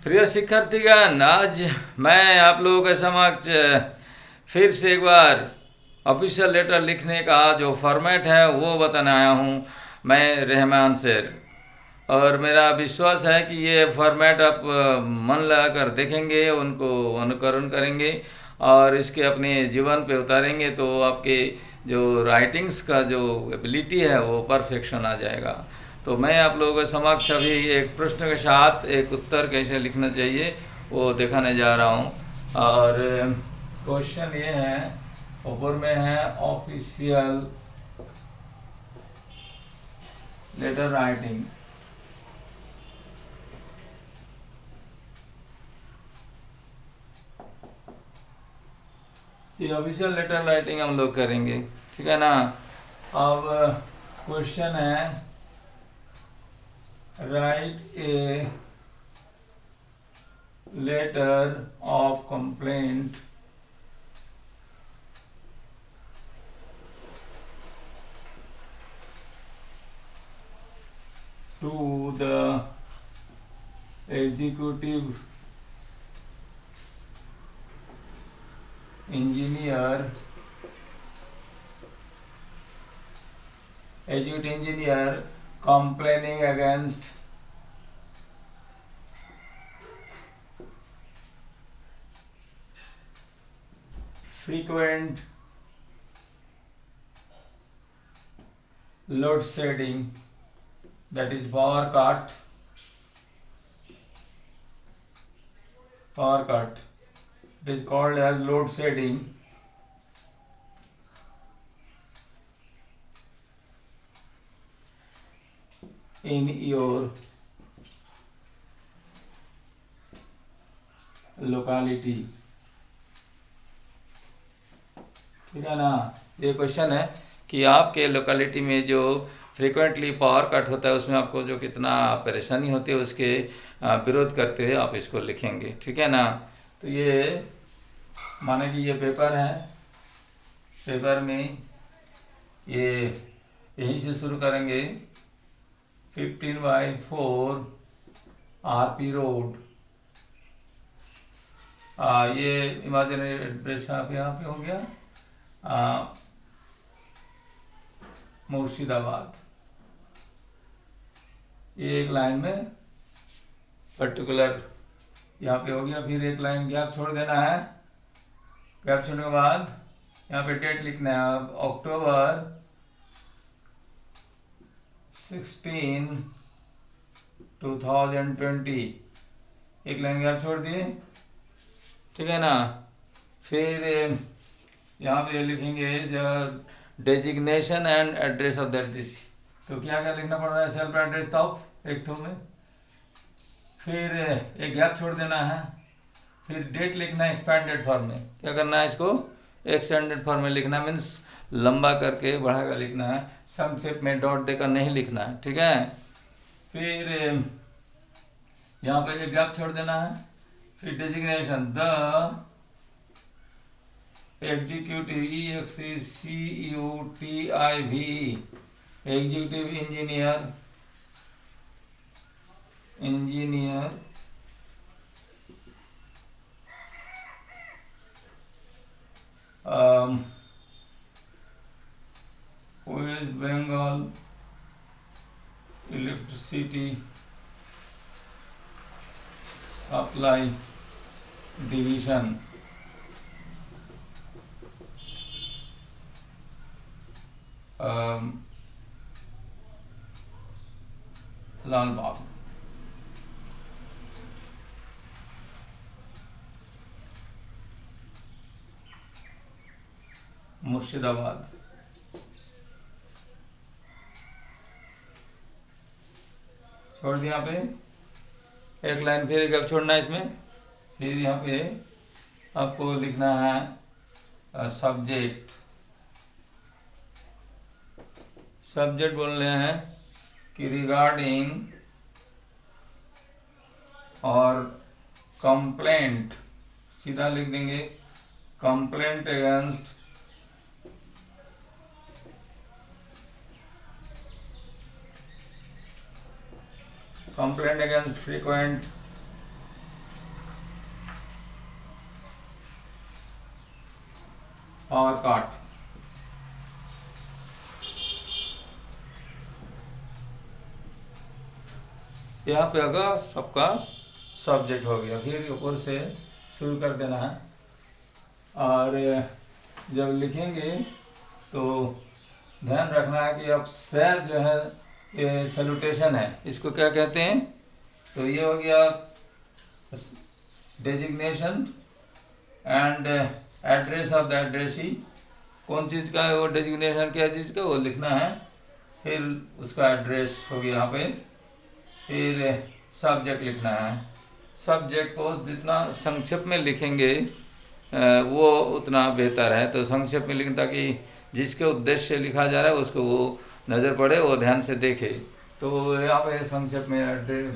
प्रिय शिक्षार्थीगण, आज मैं आप लोगों के समक्ष फिर से एक बार ऑफिशियल लेटर लिखने का जो फॉर्मेट है वो बताने आया हूँ। मैं रहमान शेर, और मेरा विश्वास है कि ये फॉर्मेट आप मन लगाकर देखेंगे, उनको अनुकरण करेंगे और इसके अपने जीवन पे उतारेंगे तो आपके जो राइटिंग्स का जो एबिलिटी है वो परफेक्शन आ जाएगा। तो मैं आप लोगों के समक्ष अभी एक प्रश्न के साथ एक उत्तर कैसे लिखना चाहिए वो दिखाने जा रहा हूँ। और क्वेश्चन ये है, ऊपर में है ऑफिशियल लेटर राइटिंग। ये ऑफिशियल लेटर राइटिंग हम लोग करेंगे, ठीक है ना। अब क्वेश्चन है, write a letter of complaint to the executive engineer complaining against frequent load shedding, that is power cut. It is called as load shedding in your locality, ठीक है ना। ये क्वेश्चन है कि आपके लोकेलिटी में जो फ्रीक्वेंटली पावर कट होता है उसमें आपको जो कितना परेशानी होती है उसके विरोध करते हुए आप इसको लिखेंगे, ठीक है ना। तो ये माने कि ये पेपर है, पेपर में ये यहीं से शुरू करेंगे। 15/4 RP रोड, ये इमेजिनरी एड्रेस यहाँ पे हो गया मुर्शिदाबाद। ये एक लाइन में पर्टिकुलर यहाँ पे हो गया। फिर एक लाइन गैप छोड़ देना है। गैप छोड़ने के बाद यहाँ पे डेट लिखना है, अक्टूबर 16, 2020। एक लाइन गैप छोड़ दिए, ठीक है ना। फिर यहाँ पे लिखेंगे designation and address of that district. तो क्या क्या लिखना पड़ रहा है, सेल्फ एड्रेस ऑफ एक टू में। फिर एक गैप छोड़ देना है। फिर डेट लिखना है एक्सपेंडेड फॉर्म में। क्या करना है, इसको एक्सटेंडेड फॉर्म में लिखना, मीन्स लंबा करके बढ़ा कर लिखना है, संक्षेप में डॉट देकर नहीं लिखना है, ठीक है। फिर यहाँ पे एक गैप छोड़ देना है। फिर designation the executive, EXECUTIV, executive engineer West Bengal Electricity Supply Division, Lalbagh. Murshidabad. छोड़ दिया यहाँ पे एक लाइन, फिर एक छोड़ना है इसमें। फिर यहाँ पे आपको लिखना है सब्जेक्ट। सब्जेक्ट बोल रहे हैं कि रिगार्डिंग और कंप्लेंट, सीधा लिख देंगे कंप्लेंट अगेंस्ट frequent पावर काट। यहाँ पे अगर सबका सब्जेक्ट हो गया, फिर ऊपर से शुरू कर देना है। और जब लिखेंगे तो ध्यान रखना है कि अब सैर जो है ये सैल्यूटेशन है, इसको क्या कहते हैं? तो ये हो गया designation and address of the addressee. कौन चीज़ का है वो डेजिग्नेशन, क्या चीज़ का वो लिखना है। फिर उसका एड्रेस हो गया यहाँ पे। फिर सब्जेक्ट लिखना है। सब्जेक्ट को जितना संक्षेप में लिखेंगे वो उतना बेहतर है। तो संक्षेप में लिखें ताकि जिसके उद्देश्य से लिखा जा रहा है उसको वो नज़र पड़े, वो ध्यान से देखे। तो यहाँ पे संक्षेप में एड्रेस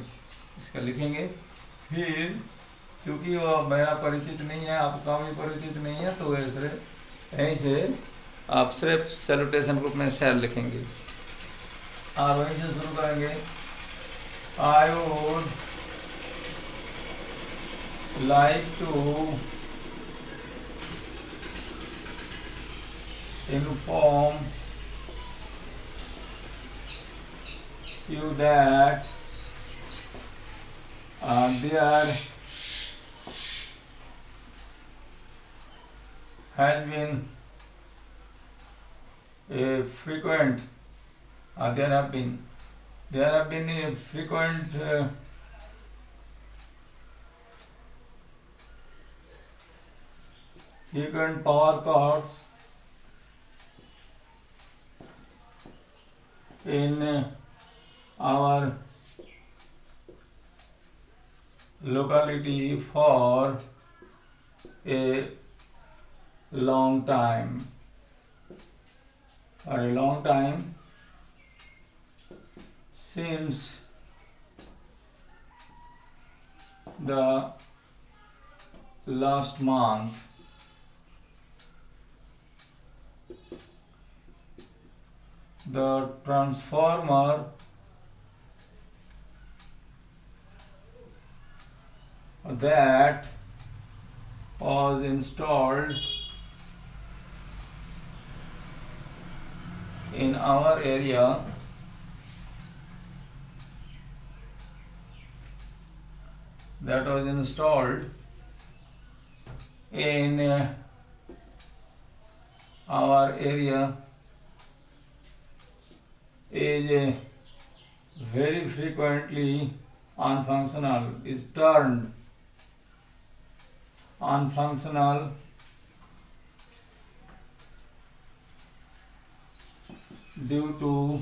इसका लिखेंगे। फिर चूँकि वो मेरा परिचित नहीं है, आपका भी परिचित नहीं है, तो यहीं से आप सिर्फ सैल्यूटेशन ग्रुप में सैर लिखेंगे और वहीं से शुरू करेंगे। I would like to inform you that there has been a frequent there have been a frequent power cuts in our locality for a long time. For a long time since the last month. The transformer that was installed in our area is very frequently unfunctional, is turned unfunctional due to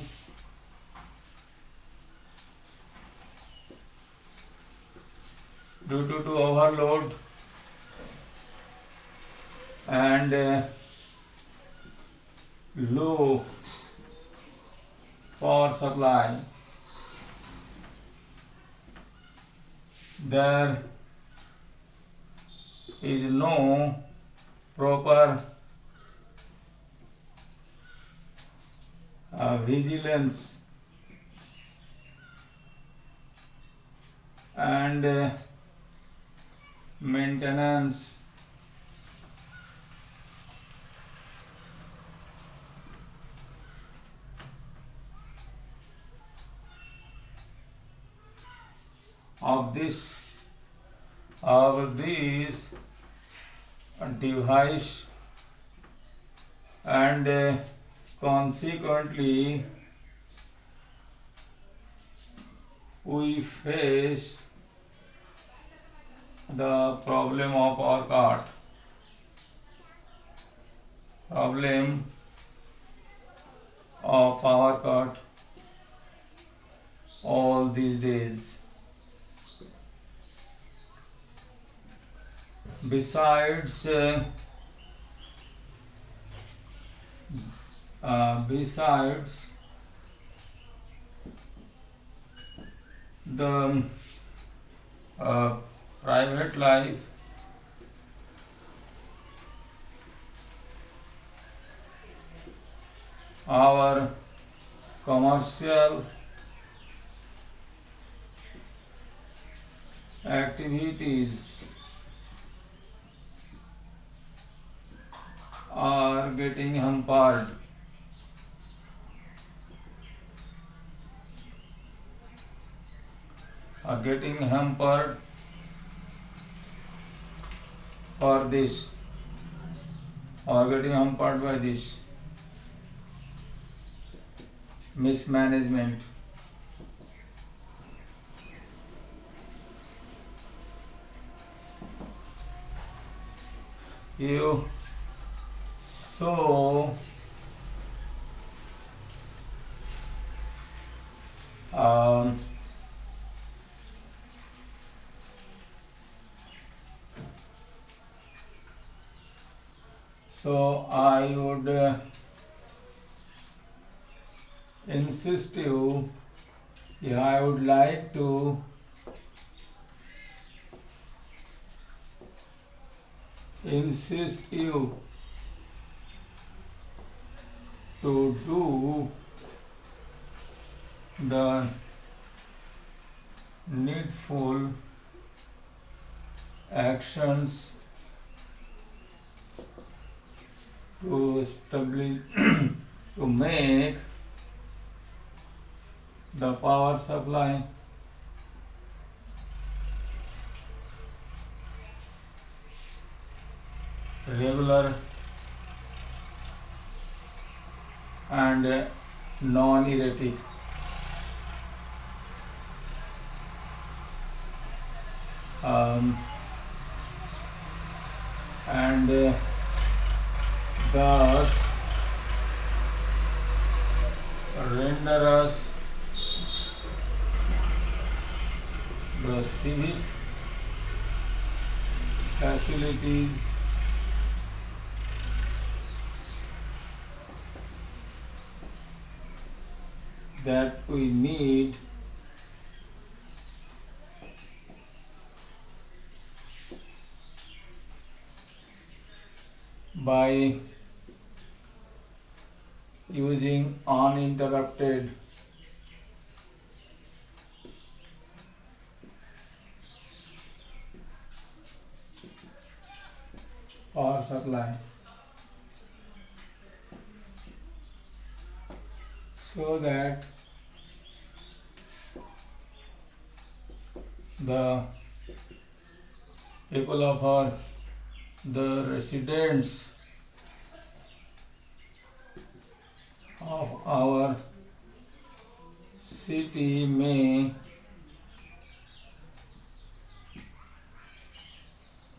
overload and low power supply. There is no proper vigilance and maintenance of this device, and consequently we face the problem of power cut all these days. Besides the private life, our commercial activities are getting hampered. Are getting hampered for this, or getting hampered by this mismanagement. You so um, so I would insist you, yeah, I would like to insist you to do the needful actions to establish to make the power supply regular and non-erratic. Um, and thus render us the civic facilities that we need by using uninterrupted power supply, so that the people of the residents of our city may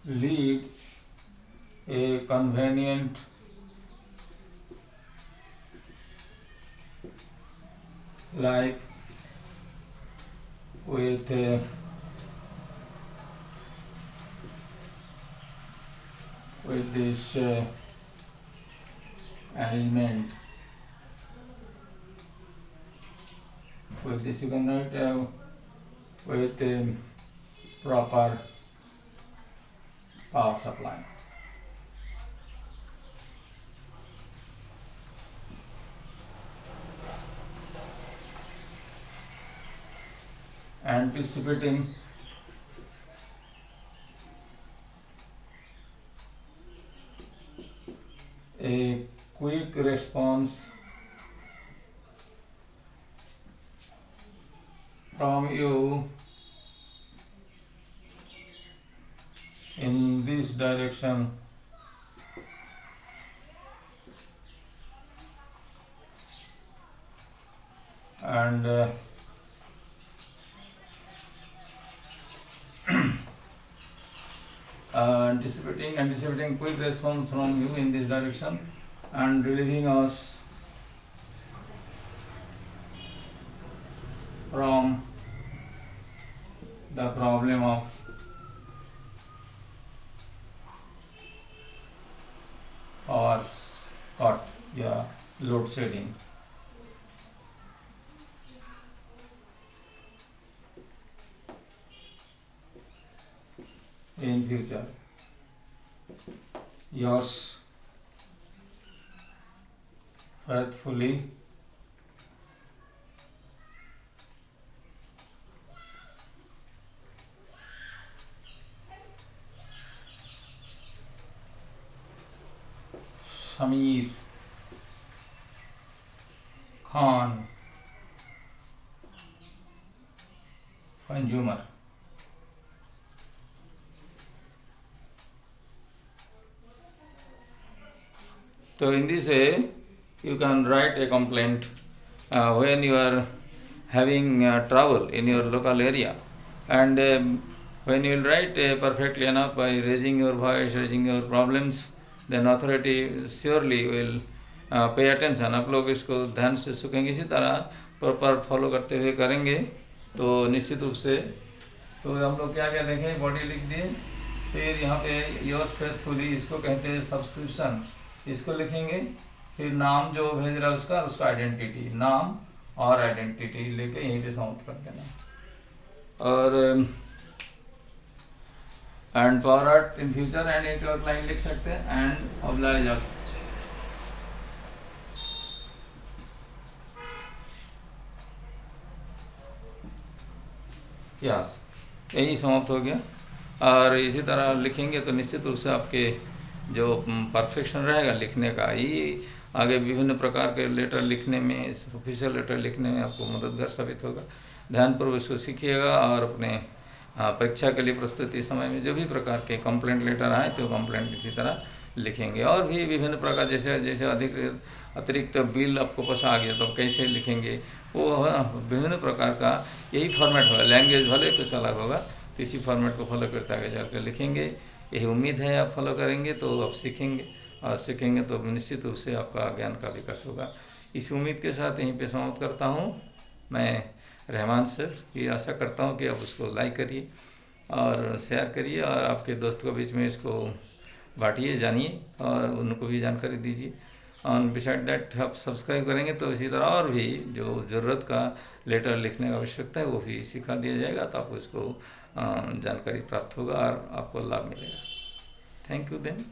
lead a convenient life with this arrangement. With this you can write with proper power supply. Anticipating a quick response from you in this direction, and anticipating quick response from you in this direction and relieving us from the problem of power cut, yeah, load shedding. In future. Yours faithfully, Shamir Khan consumer. So in this way you can write a complaint when you are having trouble in your local area, and when you will write perfectly enough by raising your voice, raising your problems, then authority surely will pay attention। आप लोग इसको ध्यान से सुनेंगे, इसी तरह proper follow करते हुए करेंगे तो निश्चित रूप से। तो हम लोग क्या क्या देखें, बॉडी लिख दिए, फिर यहाँ पे योर्स फेथफुली इसको कहते हैं सब्सक्रिप्शन, इसको लिखेंगे। फिर नाम जो भेज रहा है उसका आइडेंटिटी, नाम और आइडेंटिटी लेके यहीं पे समाप्त कर देना। और and power art in future and एक और लाइन लिख सकते हैं, एंड ऑब्लाइज अस। यस, यही समाप्त हो गया। और इसी तरह लिखेंगे तो निश्चित रूप से आपके जो परफेक्शन रहेगा लिखने का, ये आगे विभिन्न प्रकार के लेटर लिखने में, ऑफिशियल लेटर लिखने में आपको मददगार साबित होगा। ध्यानपूर्वक इसको सीखिएगा और अपने परीक्षा के लिए प्रस्तुति समय में जो भी प्रकार के कंप्लेंट लेटर आए तो कंप्लेंट इसी तरह लिखेंगे। और भी विभिन्न प्रकार जैसे जैसे अतिरिक्त बिल आपको पास आ गया तो कैसे लिखेंगे, वो विभिन्न प्रकार का यही फॉर्मेट होगा। लैंग्वेज भले कुछ अलग होगा तो इसी फॉर्मेट को फॉलो करते आगे चल कर लिखेंगे। यही उम्मीद है आप फॉलो करेंगे तो आप सीखेंगे, और सीखेंगे तो निश्चित रूप से आपका ज्ञान का विकास होगा। इस उम्मीद के साथ यहीं पे समाप्त करता हूँ। मैं रहमान सर ये आशा करता हूँ कि आप उसको लाइक करिए और शेयर करिए और आपके दोस्त को बीच में इसको बांटिए, जानिए और उनको भी जानकारी दीजिए। और बिसाइड दैट आप सब्सक्राइब करेंगे तो इसी तरह और भी जो ज़रूरत का लेटर लिखने का आवश्यकता है वो भी सिखा दिया जाएगा, तो आपको इसको जानकारी प्राप्त होगा और आपको लाभ मिलेगा। Thank you then.